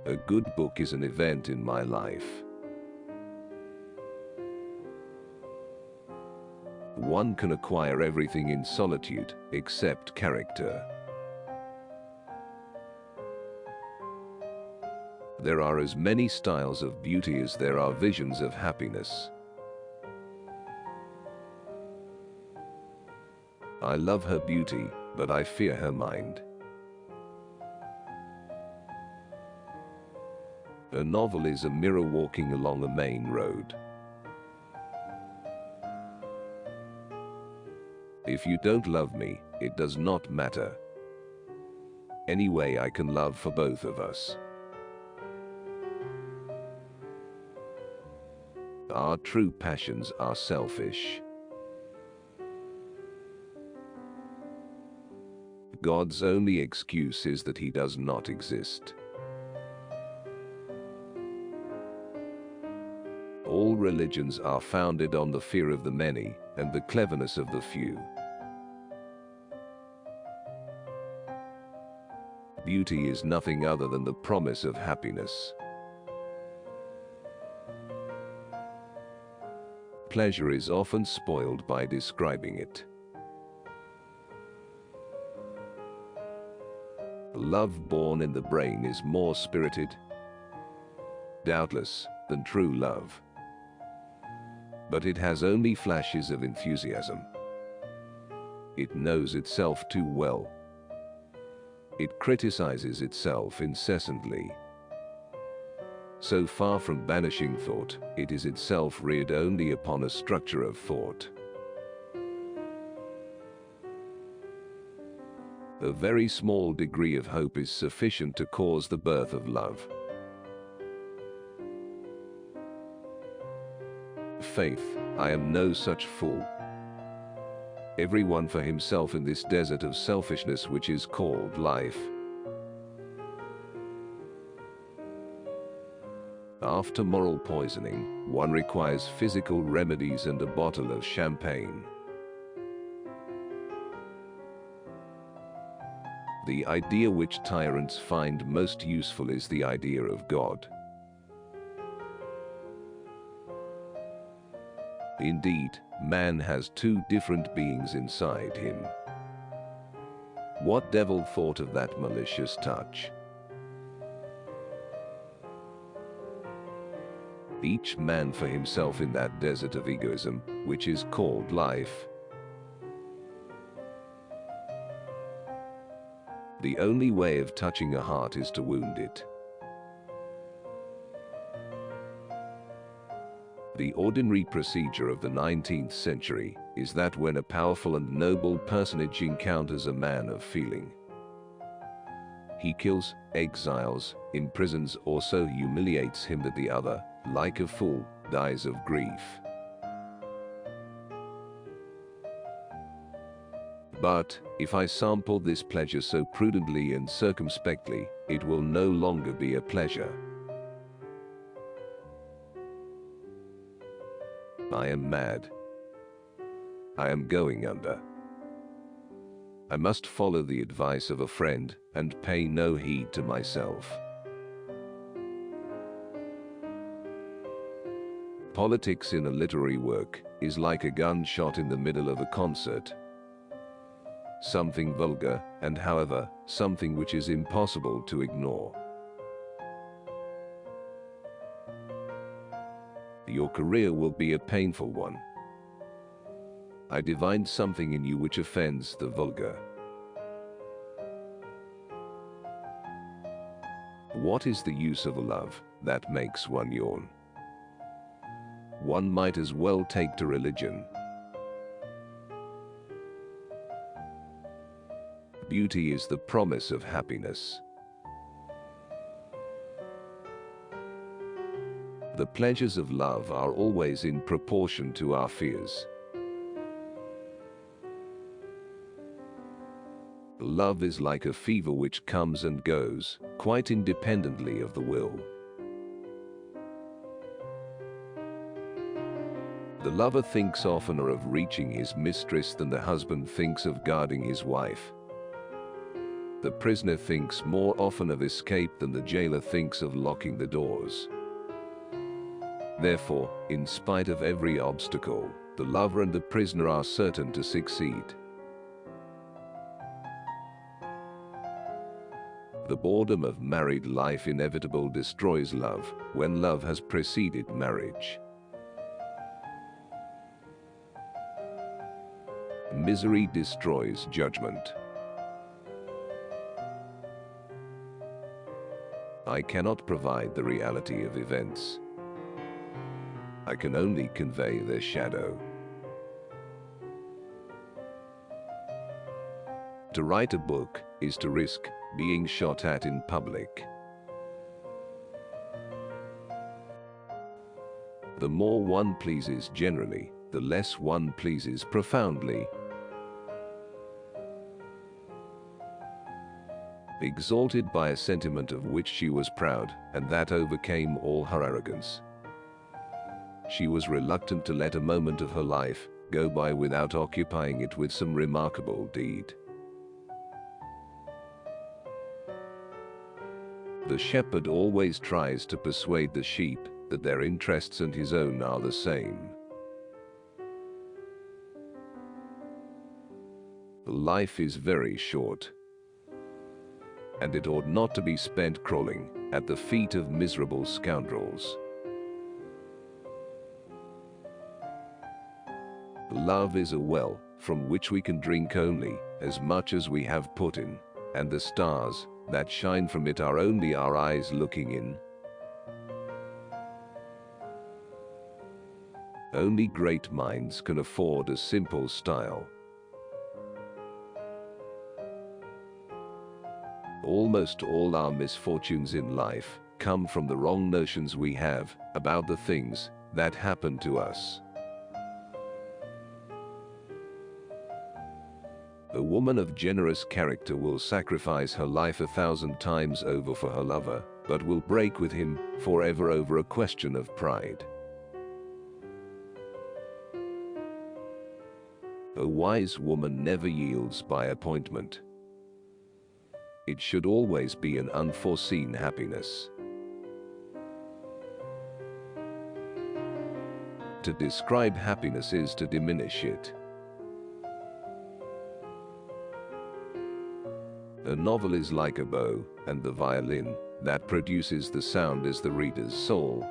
A good book is an event in my life. One can acquire everything in solitude, except character. There are as many styles of beauty as there are visions of happiness. I love her beauty, but I fear her mind. A novel is a mirror walking along a main road. If you don't love me, it does not matter. Anyway, I can love for both of us. Our true passions are selfish. God's only excuse is that he does not exist. All religions are founded on the fear of the many and the cleverness of the few. Beauty is nothing other than the promise of happiness. Pleasure is often spoiled by describing it. Love born in the brain is more spirited, doubtless, than true love. But it has only flashes of enthusiasm. It knows itself too well. It criticizes itself incessantly. So far from banishing thought, it is itself reared only upon a structure of thought. A very small degree of hope is sufficient to cause the birth of love. Faith, I am no such fool. Everyone for himself in this desert of selfishness which is called life. After moral poisoning, one requires physical remedies and a bottle of champagne. The idea which tyrants find most useful is the idea of God. Indeed, man has two different beings inside him. What devil thought of that malicious touch? Each man for himself in that desert of egoism, which is called life. The only way of touching a heart is to wound it. The ordinary procedure of the 19th century is that when a powerful and noble personage encounters a man of feeling, he kills, exiles, imprisons, or so humiliates him that the other, like a fool, dies of grief. But, if I sample this pleasure so prudently and circumspectly, it will no longer be a pleasure. I am mad. I am going under. I must follow the advice of a friend and pay no heed to myself. Politics in a literary work is like a gunshot in the middle of a concert. Something vulgar, and however, something which is impossible to ignore. Your career will be a painful one. I divined something in you which offends the vulgar. What is the use of a love that makes one yawn? One might as well take to religion. Beauty is the promise of happiness. The pleasures of love are always in proportion to our fears. Love is like a fever which comes and goes, quite independently of the will. The lover thinks oftener of reaching his mistress than the husband thinks of guarding his wife. The prisoner thinks more often of escape than the jailer thinks of locking the doors. Therefore, in spite of every obstacle, the lover and the prisoner are certain to succeed. The boredom of married life inevitably destroys love when love has preceded marriage. Misery destroys judgment. I cannot provide the reality of events. I can only convey their shadow. To write a book is to risk being shot at in public. The more one pleases generally, the less one pleases profoundly. Exalted by a sentiment of which she was proud, and that overcame all her arrogance, she was reluctant to let a moment of her life go by without occupying it with some remarkable deed. The shepherd always tries to persuade the sheep that their interests and his own are the same. Life is very short, and it ought not to be spent crawling at the feet of miserable scoundrels. Love is a well from which we can drink only as much as we have put in, and the stars that shine from it are only our eyes looking in. Only great minds can afford a simple style. Almost all our misfortunes in life come from the wrong notions we have about the things that happen to us. A woman of generous character will sacrifice her life 1,000 times over for her lover, but will break with him forever over a question of pride. A wise woman never yields by appointment. It should always be an unforeseen happiness. To describe happiness is to diminish it. A novel is like a bow, and the violin that produces the sound is the reader's soul.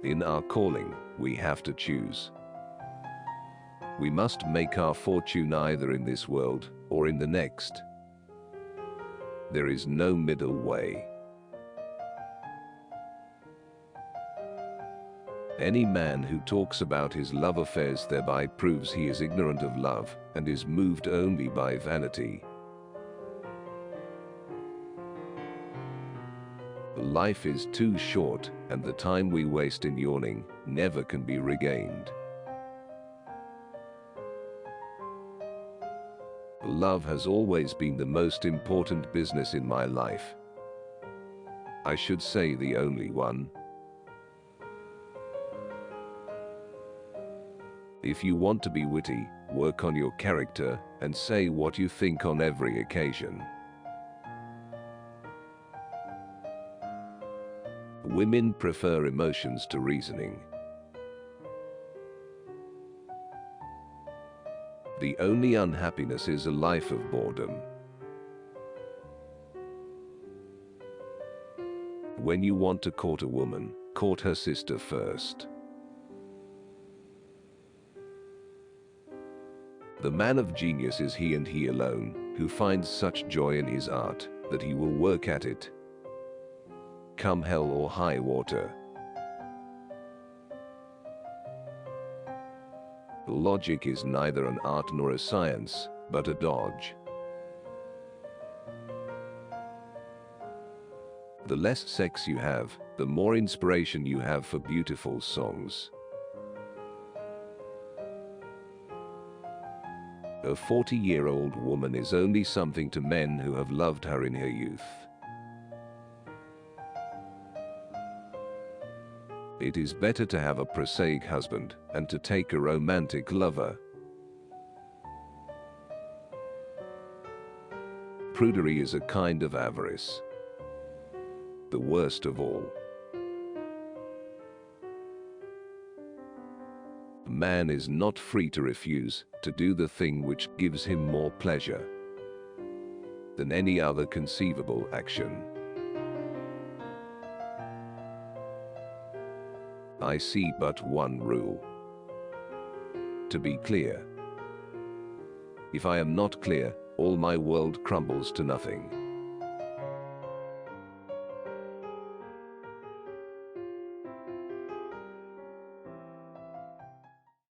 In our calling, we have to choose. We must make our fortune either in this world or in the next. There is no middle way. Any man who talks about his love affairs thereby proves he is ignorant of love and is moved only by vanity. Life is too short, and the time we waste in yawning never can be regained. Love has always been the most important business in my life. I should say the only one. If you want to be witty, work on your character and say what you think on every occasion. Women prefer emotions to reasoning. The only unhappiness is a life of boredom. When you want to court a woman, court her sister first. The man of genius is he and he alone, who finds such joy in his art that he will work at it, come hell or high water. Logic is neither an art nor a science, but a dodge. The less sex you have, the more inspiration you have for beautiful songs. A 40-year-old woman is only something to men who have loved her in her youth. It is better to have a prosaic husband and to take a romantic lover. prudery is a kind of avarice, the worst of all. Man is not free to refuse to do the thing which gives him more pleasure than any other conceivable action. I see but one rule: to be clear. If I am not clear, all my world crumbles to nothing.